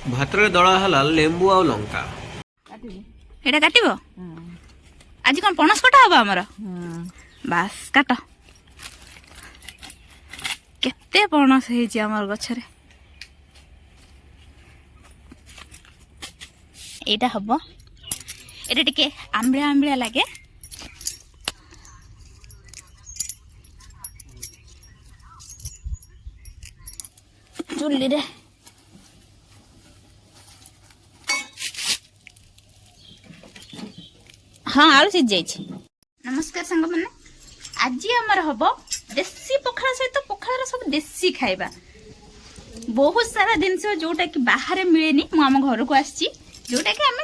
भातरे दला हला लेंबू आ लंका एटा काटिबो आज कोन पणस कटा हबा हमर बास काट केते पणस हे जे हमर गछरे एटा हबो एटा टिके आंबळा आंबळा लागे चुल्ली रे हाँ आलू सीझ जाइए। नमस्कार सांग मैंने आज आमर हम देसी पखाड़ सहित पखाड़ सब देसी खाइबा बहुत सारा जिनस जोटा कि बाहर मिले मुझे घर को आसी जोटा कि आम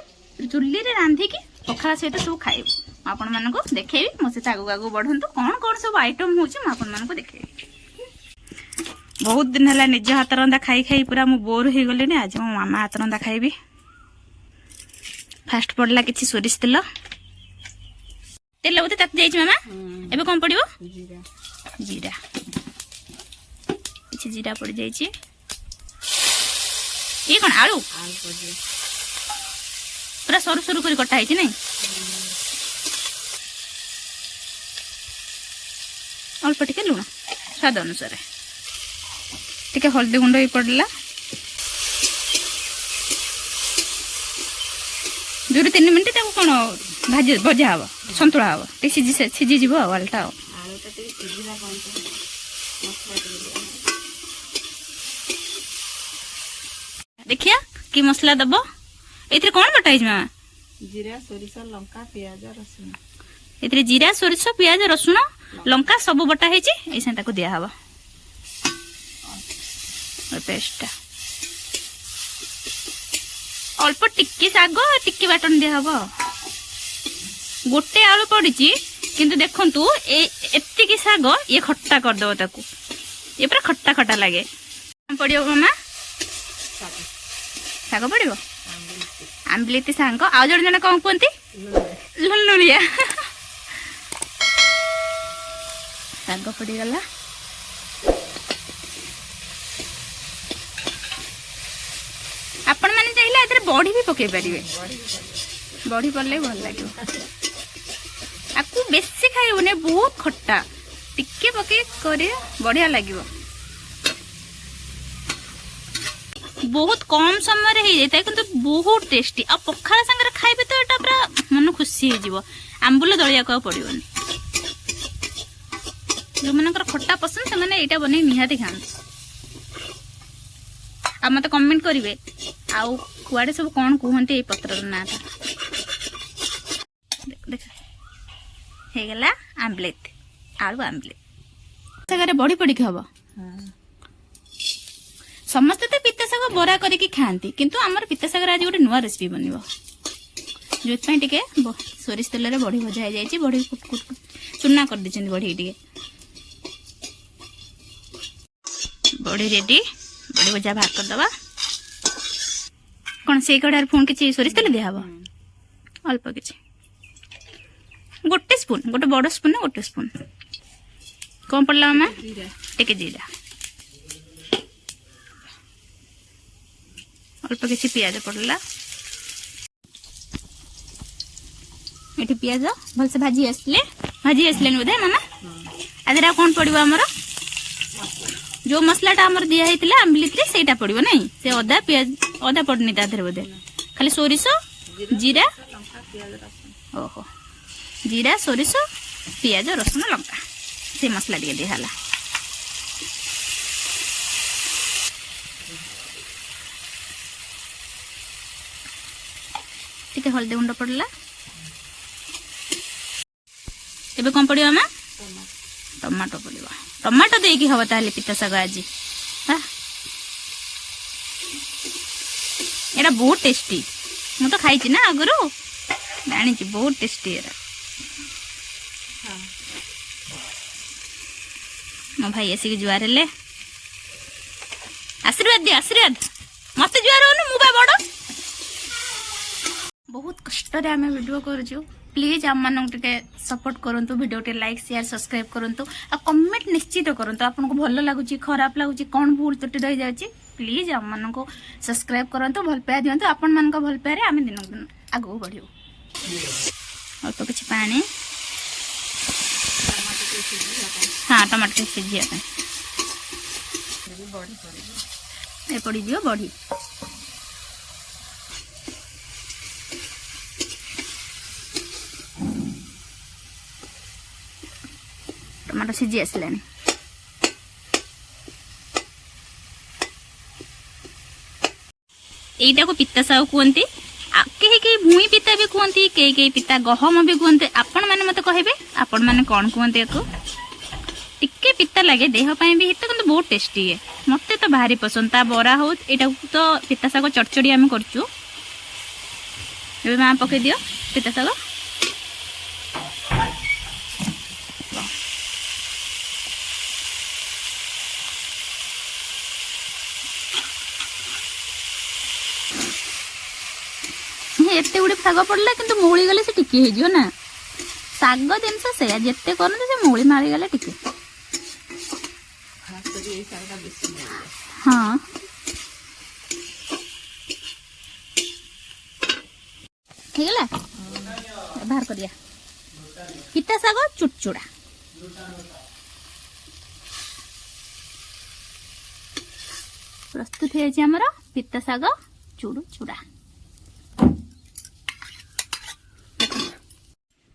चुल्ली रे रांधिकी पखाड़ सहित सब खाइबू आपण मानक देखेबी मो से आगू आगू बढ़ंतु कौन कौन सब आइटम होची म आपण मानक देखेबी। बहुत दिन है निज हाथ रंधा खाई खाई पूरा मु बोर हो गले आज मो मामा हाथ रंधा खाइबी। फास्ट पड़ला किछि सोरिष तेल तेल बोते तक जाइछ मामा एबे कोन पड़िबो जीरा किछि जीरा पड़ जाइछ ये कोन आलू पूरा सरू सरू कर कटा है नहीं अल्प टिके लुण स्वाद अनुसार टिके हल्दी गुंड ही पड़ला 2-3 मिनट कौन भाजी भजा हम सतुला हम सीझीज आलुटा देखिया कि मसला दब ए कौन बटा मामा जीरा सोरिष लंका पियाज रसुन ए जीरा सोरिष पियाज रसुन लंका सब बटा है दिया हवा पेस्ट अल्प टिक्की शाग टिक्की बाटन दिया हवा गोटे आलू पड़ी किंतु देखंतु एतिकी शाग ये खट्टा कर दो ताकू ये पूरा खट्टा खट्टा लगे पड़ियो मामा शाग पड़ियो आंबलीती सांग आ जण जण कौन कहती लुलुलिया शाग पड़ी गला आपण माने चाहिए एथरे बड़ी भी पके परिवे बड़ी पड़ले भल लागे आकु बेसी खाइबने बहुत खट्टा टिके पके करे बढ़िया लागिवो बहुत कम समय रे हे जाता है किंतु बहुत टेस्टी आ पखाला संगे खाइबे तो एटा पूरा मन खुशी हे जीवो आंबुल दलिया को पड़ियोनी जो मनकर खट्टा पसंद से माने एटा बने निहाती खान आ मत कमेंट करिवे आउ कुआडे सब कौन कहते पत्र ना देख हे गला आंबलेट आलू आंबलेट सगारे बड़ी पड़ी हम समस्ते तो पिता शाग बरा करके खाती किंतु आमर पिता शागर आज गोटे नुआ रेसिपी बनव जो टे सोरिष तेल बड़ी भजा हो बड़ी चूना कर दी बड़ी टे बड़ी रेडी बड़ी भजा बाहर करदबा कौन से कड़ार पुणी किसी सोरिष तेल दिया अल्प किसी गोटे स्पून गोटे बड़ स्पून ना गोटे स्पून कौन पड़ला मामा टिके जीरा अल्प किसी पियाज पड़ला ये पियाज भलसे भाजी आसले बोधे मामा आदि कौन पड़ो आमर जो मसलाटा आमर दिया होता आंबलीते सेटा पड़ो ना से अदा पियाज अदा पड़नी ताधर बोधे खाली सोरिष जीरा ओहो जीरा सोरिष पियाज रसुन लंका से मसला टे दिहला टिके हल्दी गुंड पड़ला एबे कौन पड़ियो मामा टमाटो पड़ियो टमाटो देकी हवा ताले पिता शाग आज एटा बहुत टेस्टी मु तो खाई ना आगुरु जानी बहुत टेस्टी एरा मो भाई ऐसी जुआर ले आशीर्वाद दे आशीर्वाद मत जुआर हो मु बड़ बहुत कष्ट रे आमे वीडियो करजु प्लीज आम मानक टिके सपोर्ट करंतु वीडियो टे लाइक शेयर सब्सक्राइब करंतु आ कमेंट निश्चित करंतु आपन को भलो लागुची खराब लागुची कोन भूल त्रुटि रहि जाउची प्लीज आम मान को सब्सक्राइब करंतु भल पाया दियंतु आपण मान को भल पाया आम दिन दिन आगो बढ़ियो अल्प किछि पानी हाँ टमाटर सिझिया ए पड़ी दियो बड़ी टमाटर सिझी आसलानी एटा को पित्ता साग कहते कहीं कहीं भूई पिता भी कहते कई कई पिता गहम भी कहते आपण मैंने मत कहे आपण मैंने कौन कहते या टिके पिता लगे देहपाई भी हित कि बहुत टेस्टी है मत तो भारी पसंद ता बरा हो यहाँ तो पिता साग चटचड़ी आम करचु माँ पकई दियो पिता साग एते गुड़े शाग पड़ला किंतु मूली गले से टिके हो ना शाग जिनस से जिते करते से मूली मारी गले टिके हाँ ठीक है बाहर करिया पिता शाग चुटचुड़ा प्रस्तुत है पिता शाग चुड़चुड़ा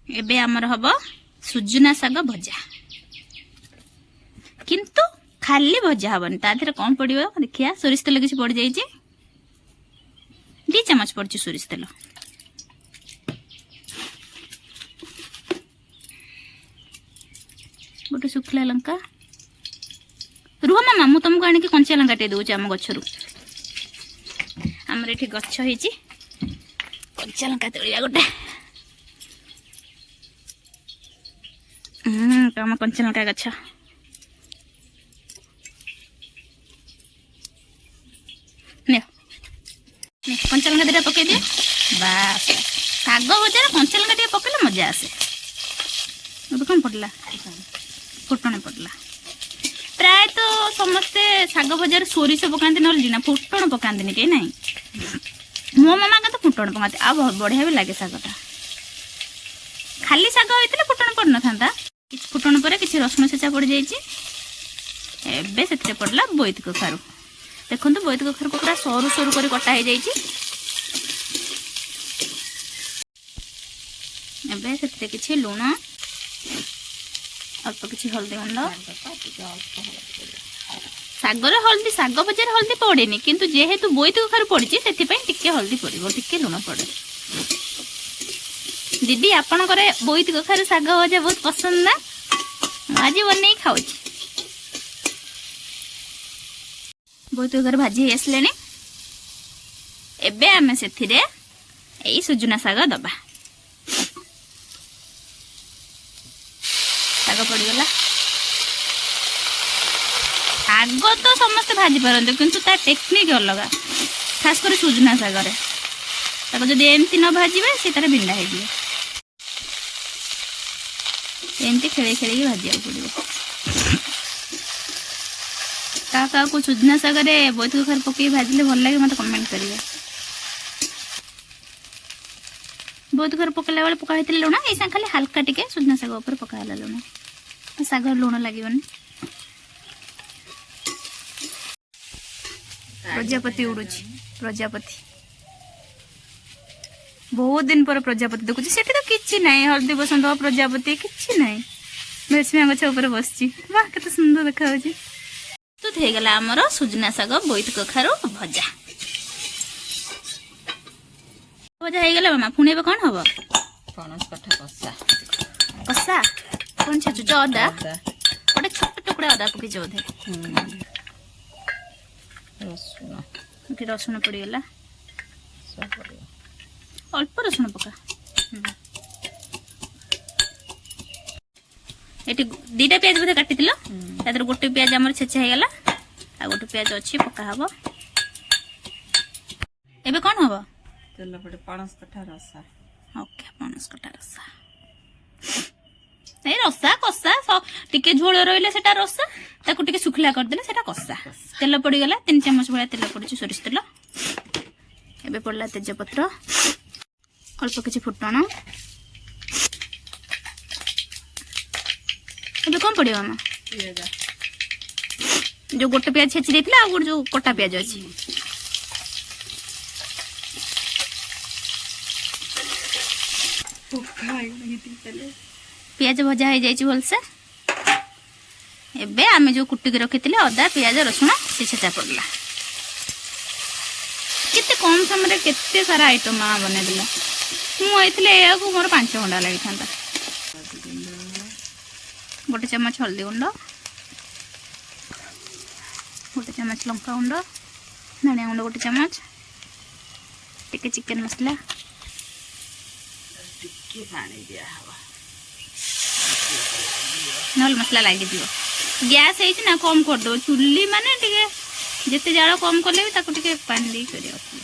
एबे आमर हबो सुजुना साग भजा किंतु खाली भजा हबन ता देहरे कौन पड़िबो देखिया सोरिष तेल किछि पड़ जाई 2 चम्मच पड़छि सोरिष तेल गोटे सुखला लंका रुह मामा मु तुमको आनी के कंचा लंका टे दउछि आम गछरु हमर एठी गछ होईछि कंचा लंका तोड़िया गोटे आम कंचा लंका गछ कंचा लंका दिटा पकई दिए बास शाग भजा कंचा लंका टे पकड़े मजा आसे कौन पड़ला फुटण पड़ला प्राय तो समस्ते शाग भजार सोरिष पकाते ना फुटण पकाते कहीं ना मो मामा का तो फुटण पकाते आ बहुत बढ़िया भी लगे शागटा खाली शाग होता फुटण पड़ न था किसी फुटण पर किसी रसुण छेचा पड़ जाइए से पड़ला बोईत कखारू देखो बोईत कखारू को पूरा सरू सरू कर कटा हो जाइए किसी लुण अल्प किसी हल्दी गुंड शागर हल्दी शाग भजार हल्दी पड़ेनि किंतु जेहेतु बोईत कखारू पड़ी से हल्दी पड़ो टिके लुण पड़े दीदी आपणकर बोईत कखारू शाग भजा बहुत पसंद ना आज बन खाऊ बोईत कखारू भाजी आसले एबे आमे सेथिरे एई सुजुना शाग दबा शाग पड़गला शाग तो समस्त भाजी पारते किंतु तार टेक्निक अलग खास कर सुजुना शागर जब एमती न भाजे से तार भिंडा हो एमती खेल खेल भाजा पड़ो क्या को सुजना शागर बोईत कखारू पकई भाजिले भल लगे मत कमेंट करिए बोईत कखारू पकड़ा बेले पकाई लुण ये खाली हल्का टिके सुजना शाग उपर पकाला लुण शाग लुण लगे प्रजापति उड़ुची प्रजापति बहुत दिन पर प्रजापति देखुची सेठी तो किछि नाही हल्दी बसंत प्रजापति किछि नाही भेसमिया गछ ऊपर बसची वाह केते सुंदर देखा होची तो हे गला हमर सुजना शाग बोईत कखारू भजा भजा हे गला मामा पुणे कोन हबो पणस कठा कसा कसा कोन छचु जो अदा ओटे छोट टुकड़ा अदा पकी जो दे रसुन कि रसुन पड़ी गला सब पड़ी अल्प रसुन पका एटी 2टा प्याज बोधे काटी दिलो तादर गोटे प्याज हमर छेचा हे गला आ गोटे प्याज अछि पका हबो एबे कोन हबो तेल पड़े पणस कठा रसा ओके पणस कठा रसा ए ରସା କଷା ଟିକେ ଝୋଳ ରହିଲେ ସେଟା ରସା ତାକୁ ଟିକେ ଶୁଖିଲା କରିଦେଲେ ସେଟା କଷା। ତେଲ ପଡିଗଲା 3 ଚାମଚ ଭଳିଆ ତେଲ ପଡିଛି ସୋରିଷ ତେଲ। ଏବେ ପଡିଲା ତେଜପତ୍ର ଅଳ୍ପ କିଛି ଫୁଟଣ। ଏବେ କଣ ପଡିବ ମାମା? ଯୋଉ ଗୋଟେ ପିଆଜ ଛେଚି ଦେଇଥିଲା ଆଉ ଗୋଟେ ଯୋଉ କଟା ପିଆଜ ଅଛି। ପିଆଜ ଭଜା ହେଇଯାଇଛି ଭଲସେ। ଏବେ ଆମେ ଯୋଉ କୁଟିକି ରଖିଥିଲେ ଅଦା ପିଆଜ ରସୁଣ ସେ ଛେଚା ପଡିଲା। କେତେ କମ ସମୟରେ କେତେ ସାରା ଆଇଟମ ମା ବନେଇଦେଲା। ମୁଁ ଏଇଥିଲେ ଏହାକୁ ମୋର 5 ଘଣ୍ଟା ଲାଗିଥାନ୍ତା। 1 ଚାମଚ ହଳଦୀ ଗୁଣ୍ଡ, 1 ଚାମଚ ଲଙ୍କା ଗୁଣ୍ଡ, ଧନିଆ ଗୁଣ୍ଡ 1 ଚାମଚ, ଟିକେ ଚିକେନ ମସଲା, ଟିକେ ପାଣି ଦିଆହବ। ନହେଲେ ମସଲା ଲାଗିଯିବ। ଗ୍ୟାସ୍ ହେଇଛି ନା କମ କରିଦେବ। ଚୁଲି ମାନେ ଟିକେ ଯେତେ ଜାଳ କମ କଲେ ବି ତାକୁ ଟିକେ ପାଣି ଦେଇ କରିବାକୁ।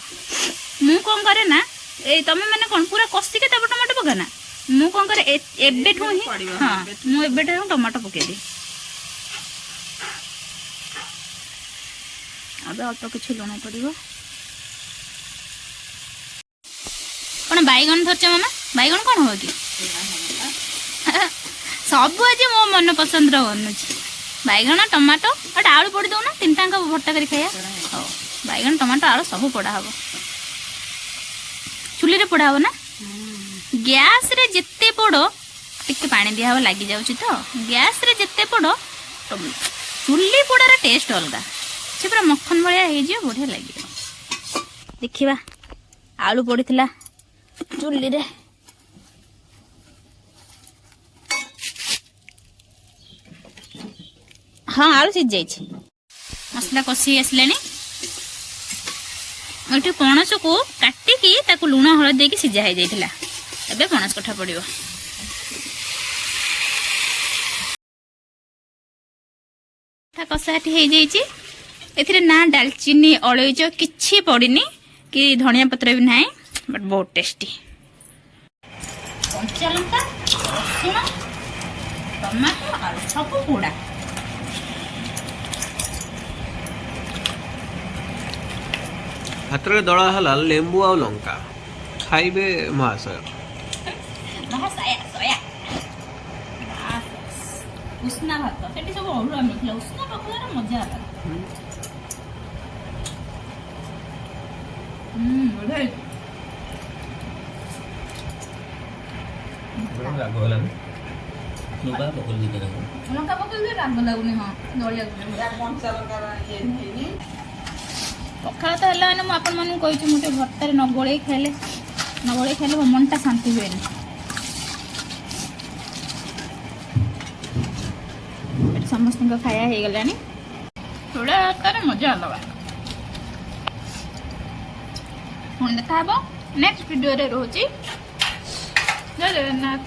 ମୁଁ କଣ କରେ ନା ଏଇ ତମେ ମାନେ କଣ ପୁରା କଷିକି ତାପରେ ଟମାଟୋ ପକା ନା। ମୁଁ କଣ କରେ ଏବେଠୁ ହିଁ ହଁ ମୁଁ ଏବେଠୁ ଟମାଟୋ ପକେଇଦିଏ। ଏବେ ଅଳ୍ପ କିଛି ଲୁଣ ପଡିବ। କଣ ବାଇଗଣ ଧରିଛ ମାମା? ବାଇଗଣ କଣ ହବ କି? ସବୁ ଆଜି ମୋ ମନ ପସନ୍ଦର ବନୁଛି। ବାଇଗଣ ଟମାଟୋ ଗୋଟେ ଆଳୁ ପୋଡ଼ି ଦଉନା 3ଟାଙ୍କ ଭର୍ତ୍ତା କରି ଖାଇବା। ହଉ ବାଇଗଣ ଟମାଟୋ ଆଳୁ ସବୁ ପୋଡ଼ା ହବ। ଚୁଲିରେ ପୋଡ଼ା ହବ ନା? ଗ୍ୟାସରେ ଯେତେ ପୋଡ଼ ଟିକେ ପାଣି ଦିଆହବ ଲାଗି ଯାଉଛି ତ। ଗ୍ୟାସରେ ଯେତେ ପୋଡ଼ ଚୁଲି ପୋଡ଼ାର ଟେଷ୍ଟ ଅଲଗା। ସେ ପୁରା ମଖନ ଭଳିଆ ହେଇଯିବ ବଢ଼ିଆ ଲାଗିବ। ଦେଖିବା ଆଳୁ ପଡ଼ିଥିଲା ଚୁଲିରେ। ହଁ ଆଳୁ ସିଝି ଯାଇଛି। ମସଲା କଷି ଆସିଲାଣି। ଏଠି ପଣସକୁ କାଟିକି ତାକୁ ଲୁଣ ହଳଦୀ ଦେଇକି ସିଝା ହେଇଯାଇଥିଲା। ଏବେ ପଣସ କଠା ପଡ଼ିବ। କଷା ଏଠି ହେଇଯାଇଛି। ଏଥିରେ ନା ଡାଲଚିନି ଅଳେଇଚ କିଛି ପଡ଼ିନି କି ଧନିଆ ପତ୍ର ବି ନାହିଁ। ବଟ୍ ବହୁତ ଟେଷ୍ଟି। କଞ୍ଚା ଲଙ୍କା ରସୁଣ ଟମାଟୋ ଆଳୁ ସବୁ ପୋଡ଼ା। ଭାତରେ ଦଳା ହେଲା ଲେମ୍ବୁ ଆଉ ଲଙ୍କା। ଖାଇବେ ମହାଶୟ। ଉଷୁନା ଭାତ ସେଠି ସବୁ ଅରୁଆ ମିଳିଥିଲା। ଉଷୁନା ପଖାଳର ମଜା ହେଲା। ଲଙ୍କା ପକେଇଲେ ରାଗ ଲାଗୁନି। ହଁ ଦଳିବାକୁ ପଖାଳ ତ ହେଲା ମାନେ ମୁଁ ଆପଣମାନଙ୍କୁ କହିଛି ମୁଁ ଟିକେ ଭର୍ତ୍ତାରେ ନ ଗୋଳେଇ ଖାଇଲେ ମୋ ମନଟା ଶାନ୍ତି ହୁଏନି। ଏଠି ସମସ୍ତଙ୍କ ଖାଇବା ହେଇଗଲାଣି। ଚୁଡ଼ା ତରକାରୀ ମଜା ଅଲଗା। ପୁଣି ଦେଖା ହବ ନେକ୍ସଟ ଭିଡ଼ିଓରେ। ରହୁଛି ଜୟ ଜଗନ୍ନାଥ।